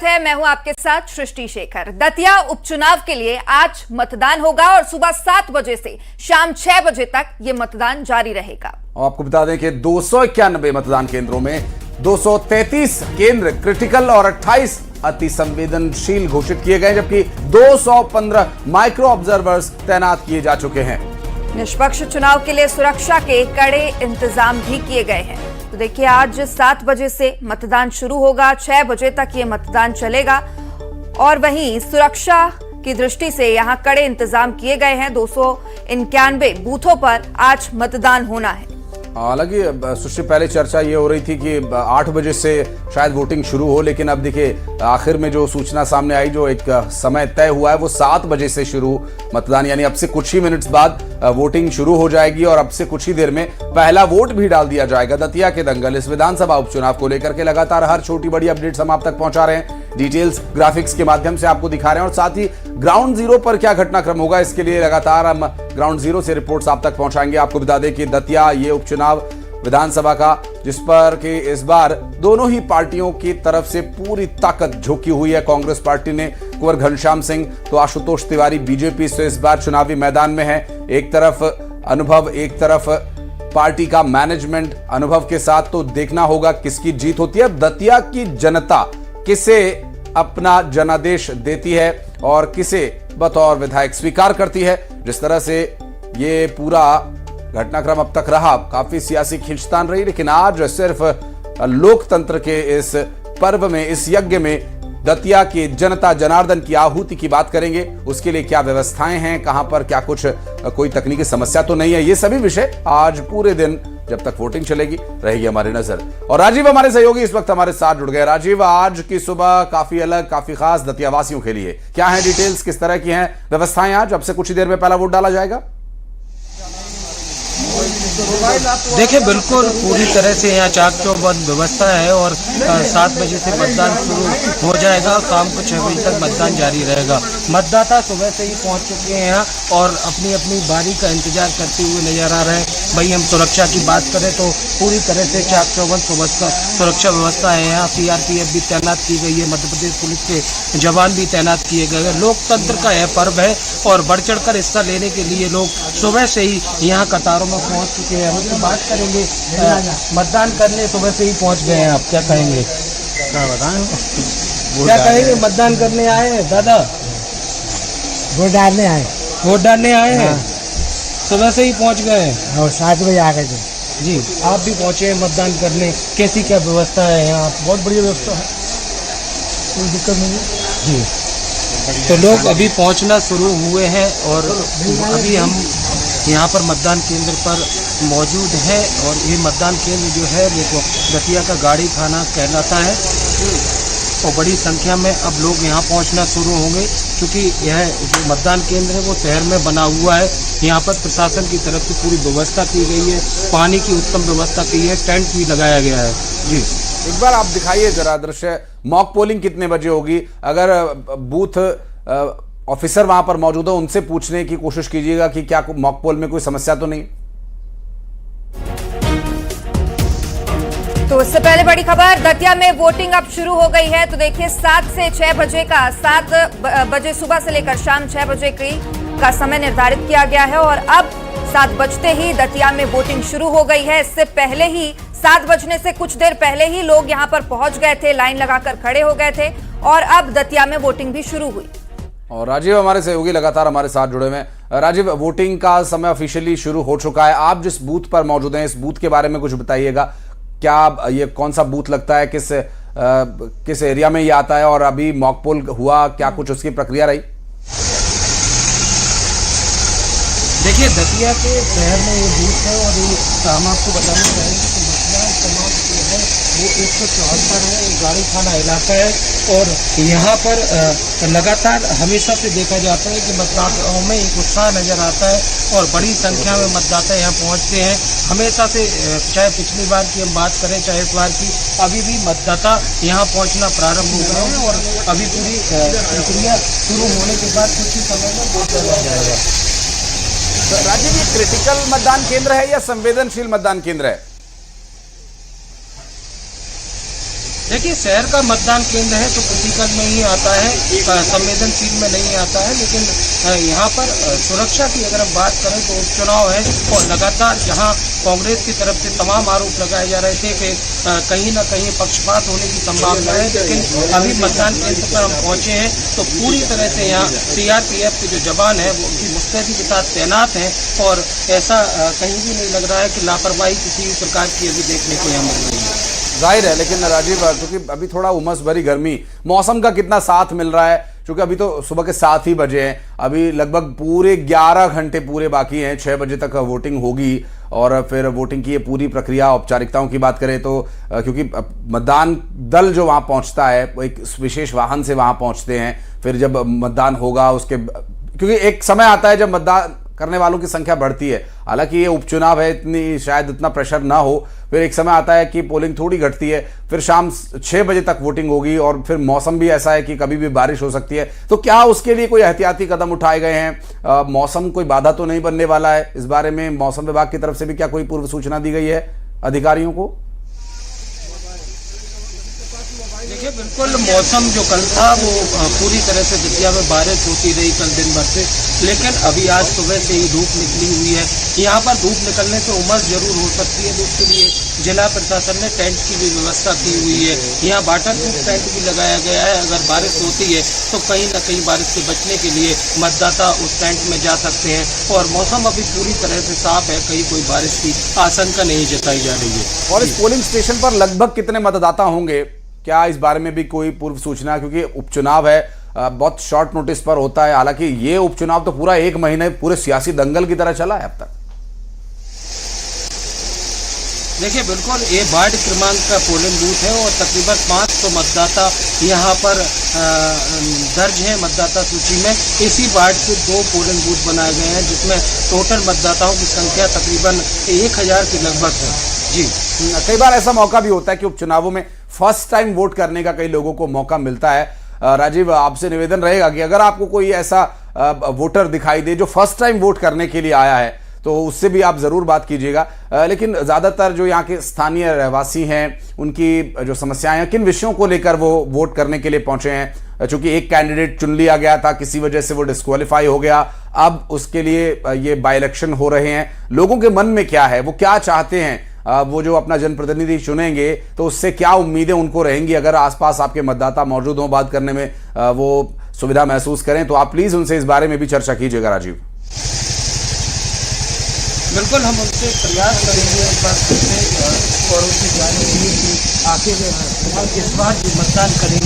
है, मैं हूं आपके साथ सृष्टि शेखर। दतिया उपचुनाव के लिए आज मतदान होगा और सुबह 7 बजे से शाम 6 बजे तक ये मतदान जारी रहेगा। आपको बता दें कि 291 मतदान केंद्रों में 233 केंद्र क्रिटिकल और 28 अति संवेदनशील घोषित किए गए, जबकि 215 माइक्रो ऑब्जर्वर्स तैनात किए जा चुके हैं। निष्पक्ष चुनाव के लिए सुरक्षा के कड़े इंतजाम भी किए गए हैं। तो देखिए, आज 7 बजे से मतदान शुरू होगा, 6 बजे तक ये मतदान चलेगा और वहीं सुरक्षा की दृष्टि से यहां कड़े इंतजाम किए गए हैं। 291 बूथों पर आज मतदान होना है। हालांकि सुश्री पहले चर्चा ये हो रही थी कि 8 बजे से शायद वोटिंग शुरू हो, लेकिन अब देखिए आखिर में जो सूचना सामने आई, जो एक समय तय हुआ है वो 7 बजे से शुरू मतदान, यानी अब से कुछ ही मिनट्स बाद वोटिंग शुरू हो जाएगी और अब से कुछ ही देर में पहला वोट भी डाल दिया जाएगा। दतिया के दंगल इस विधानसभा उपचुनाव को लेकर के लगातार हर छोटी बड़ी अपडेट्स हम आप तक पहुंचा रहे हैं। डिटेल्स ग्राफिक्स के माध्यम से आपको दिखा रहे हैं और साथ ही ग्राउंड जीरो पर क्या घटनाक्रम होगा, इसके लिए लगातार हम ग्राउंड जीरो से रिपोर्ट्स आप तक पहुंचाएंगे। आपको बता दें कि दतिया ये उपचुनाव विधानसभा का, जिस पर कि इस बार दोनों ही पार्टियों की तरफ से पूरी ताकत झोंकी हुई है। कांग्रेस पार्टी ने कुंवर घनश्याम सिंह तो आशुतोष तिवारी बीजेपी से इस बार चुनावी मैदान में है। एक तरफ अनुभव, एक तरफ पार्टी का मैनेजमेंट। अनुभव के साथ तो देखना होगा किसकी जीत होती है। दतिया की जनता किसे अपना जनादेश देती है और किसे बतौर विधायक स्वीकार करती है। जिस तरह से ये पूरा घटनाक्रम अब तक रहा, काफी सियासी खींचतान रही, लेकिन आज सिर्फ लोकतंत्र के इस पर्व में, इस यज्ञ में दतिया की जनता जनार्दन की आहुति की बात करेंगे। उसके लिए क्या व्यवस्थाएं हैं, कहां पर क्या कुछ कोई तकनीकी समस्या तो नहीं है, ये सभी विषय आज पूरे दिन जब तक वोटिंग चलेगी रहेगी हमारी नजर। और राजीव हमारे सहयोगी इस वक्त हमारे साथ जुड़ गए। राजीव, आज की सुबह काफी अलग, काफी खास दतिया वासियों के लिए क्या है डिटेल्स, किस तरह की हैं व्यवस्थाएं? आज अब से कुछ ही देर में पहला वोट डाला जाएगा। देखिए, बिल्कुल पूरी तरह से यहाँ चाक चौबंद व्यवस्था है और 7 बजे से मतदान शुरू हो जाएगा। शाम को 6 बजे तक मतदान जारी रहेगा। मतदाता सुबह से ही पहुँच चुके हैं यहाँ और अपनी अपनी बारी का इंतजार करते हुए नजर आ रहे हैं। भाई, हम सुरक्षा की बात करें तो पूरी तरह से चाक चौबंद सुरक्षा व्यवस्था है। यहाँ CRPF भी तैनात की गई है, मध्य प्रदेश पुलिस के जवान भी तैनात किए गए हैं। लोकतंत्र का यह पर्व है और बढ़ चढ़ कर हिस्सा लेने के लिए लोग सुबह से ही यहाँ कतारों में पहुँच चुके हैं। हम इससे बात करेंगे, मतदान करने सुबह से ही पहुँच गए हैं। आप क्या कहेंगे? क्या बताएं, क्या कहेंगे? मतदान करने आए हैं दादा? वोट डालने आए। वोट डालने आए हैं, सुबह से ही पहुँच गए हैं और 7 बजे आ गए थे जी। आप भी पहुँचे हैं मतदान करने, कैसी क्या व्यवस्था है यहाँ? बहुत बढ़िया व्यवस्था है, कोई दिक्कत नहीं जी। तो लोग अभी पहुँचना शुरू हुए हैं और अभी हम यहाँ पर मतदान केंद्र पर मौजूद है और ये मतदान केंद्र जो है वो दतिया का गाड़ी खाना कहलाता है और बड़ी संख्या में अब लोग यहाँ पहुँचना शुरू होंगे, क्योंकि यह जो मतदान केंद्र है वो शहर में बना हुआ है। यहाँ पर प्रशासन की तरफ से पूरी व्यवस्था की गई है, पानी की उत्तम व्यवस्था की है, टेंट भी लगाया गया है जी। एक बार आप दिखाइए जरा दृश्य, मॉक पोलिंग कितने बजे होगी? अगर बूथ ऑफिसर वहां पर मौजूद हो, उनसे पूछने की कोशिश कीजिएगा कि क्या मॉक पोल में कोई समस्या तो नहीं। तो इससे पहले बड़ी खबर, दतिया में वोटिंग अब शुरू हो गई है। तो देखिए, 7 से 6 बजे का, 7 बजे सुबह से लेकर शाम 6 बजे का समय निर्धारित किया गया है और अब 7 बजते ही दतिया में वोटिंग शुरू हो गई है। इससे पहले ही 7 बजने से कुछ देर पहले ही लोग यहां पर पहुंच गए थे, लाइन लगाकर खड़े हो गए थे और अब दतिया में वोटिंग भी शुरू हुई। और राजीव हमारे सहयोगी लगातार हमारे साथ जुड़े हुए हैं। राजीव, वोटिंग का समय ऑफिशियली शुरू हो चुका है। आप जिस बूथ पर मौजूद हैं, इस बूथ के बारे में कुछ बताइएगा। क्या ये कौन सा बूथ लगता है, किस एरिया में ये आता है और अभी मॉक पोल हुआ, क्या कुछ उसकी प्रक्रिया रही? देखिए, दतिया के शहर में ये बूथ है और ये हम आपको बताना चाहेंगे कि मतदान समाप्त जो है वो 174 है, गाड़ी खाना इलाका है और यहाँ पर लगातार हमेशा से देखा जाता है कि मतदाताओं में एक उत्साह नजर आता है और बड़ी संख्या में मतदाता यहाँ पहुँचते हैं। हमेशा से, चाहे पिछली बार की हम बात करें चाहे इस बार की, अभी भी मतदाता यहाँ पहुँचना प्रारंभ हो गए हैं और अभी पूरी प्रक्रिया शुरू होने के बाद कुछ ही समय में वोट डाला जाएगा। राजीव, ये क्रिटिकल मतदान केंद्र है या संवेदनशील मतदान केंद्र है? देखिए, शहर का मतदान केंद्र है तो क्रिटिकल में ही आता है, संवेदनशील में नहीं आता है, लेकिन यहाँ पर सुरक्षा की अगर हम बात करें तो उपचुनाव है और लगातार जहाँ कांग्रेस की तरफ से तमाम आरोप लगाए जा रहे थे कि कहीं ना कहीं पक्षपात होने की संभावना है, लेकिन अभी मतदान केंद्र पर हम पहुंचे हैं तो पूरी तरह से यहाँ सीआरपीएफ के जो जवान हैं वो उनकी मुस्तैदी के साथ तैनात हैं और ऐसा कहीं भी नहीं लग रहा है कि लापरवाही किसी भी प्रकार की अभी देखने को यहाँ मिल रही है। जाहिर है, लेकिन राजीव क्योंकि अभी थोड़ा उमस भरी गर्मी, मौसम का कितना साथ मिल रहा है, क्योंकि अभी तो सुबह के 7 ही बजे हैं, अभी लगभग पूरे 11 घंटे पूरे बाकी हैं, 6 बजे तक वोटिंग होगी और फिर वोटिंग की ये पूरी प्रक्रिया, औपचारिकताओं की बात करें तो क्योंकि मतदान दल जो वहाँ पहुँचता है वो एक विशेष वाहन से वहाँ पहुँचते हैं, फिर जब मतदान होगा उसके, क्योंकि एक समय आता है जब मतदान करने वालों की संख्या बढ़ती है, हालांकि ये उपचुनाव है, इतनी शायद इतना प्रेशर ना हो, फिर एक समय आता है कि पोलिंग थोड़ी घटती है, फिर शाम 6 बजे तक वोटिंग होगी और फिर मौसम भी ऐसा है कि कभी भी बारिश हो सकती है। तो क्या उसके लिए कोई एहतियाती कदम उठाए गए हैं? मौसम कोई बाधा तो नहीं बनने वाला है? इस बारे में मौसम विभाग की तरफ से भी क्या कोई पूर्व सूचना दी गई है अधिकारियों को? देखिए, बिल्कुल मौसम जो कल था वो पूरी तरह से दतिया में बारिश होती रही कल दिन भर से, लेकिन अभी आज सुबह से ही धूप निकली हुई है। यहाँ पर धूप निकलने से उमस जरूर हो सकती है, तो उसके लिए जिला प्रशासन ने टेंट की भी व्यवस्था की हुई है। यहाँ वाटर प्रूफ टेंट भी लगाया गया है, अगर बारिश होती है तो कहीं ना कहीं बारिश से बचने के लिए मतदाता उस टेंट में जा सकते हैं और मौसम अभी पूरी तरह से साफ है, कहीं कोई बारिश की आशंका नहीं जताई जा रही है। और इस पोलिंग स्टेशन पर लगभग कितने मतदाता होंगे, क्या इस बारे में भी कोई पूर्व सूचना? क्योंकि उपचुनाव है, बहुत शॉर्ट नोटिस पर होता है, हालांकि ये उपचुनाव तो पूरा 1 महीने पूरे सियासी दंगल की तरह चला है अब तक। देखिए, बिल्कुल ये वार्ड क्रमांक का पोलिंग बूथ है और तकरीबन 500 मतदाता यहाँ पर दर्ज हैं मतदाता सूची में। इसी वार्ड से 2 पोलिंग बूथ बनाए गए हैं जिसमें टोटल मतदाताओं की संख्या तकरीबन 1000 के लगभग है। जी, कई बार ऐसा मौका भी होता है कि उपचुनावों में फर्स्ट टाइम वोट करने का कई लोगों को मौका मिलता है। राजीव, आपसे निवेदन रहेगा कि अगर आपको कोई ऐसा वोटर दिखाई दे जो फर्स्ट टाइम वोट करने के लिए आया है तो उससे भी आप जरूर बात कीजिएगा। लेकिन ज्यादातर जो यहाँ के स्थानीय रहवासी हैं उनकी जो समस्याएं हैं, किन विषयों को लेकर वो वोट करने के लिए पहुंचे हैं? चूंकि एक कैंडिडेट चुन लिया गया था, किसी वजह से वो डिस्क्वालीफाई हो गया, अब उसके लिए ये बाई इलेक्शन हो रहे हैं, लोगों के मन में क्या है, वो क्या चाहते हैं, वो जो अपना जनप्रतिनिधि चुनेंगे तो उससे क्या उम्मीदें उनको रहेंगी? अगर आसपास आपके मतदाता मौजूद हों, बात करने में वो सुविधा महसूस करें, तो आप प्लीज उनसे इस बारे में भी चर्चा कीजिएगा। राजीव, बिल्कुल हम उनसे प्रयास करेंगे इस बात करते और उनसे जानने के लिए कि आखिर इस बार जो मतदान करेंगे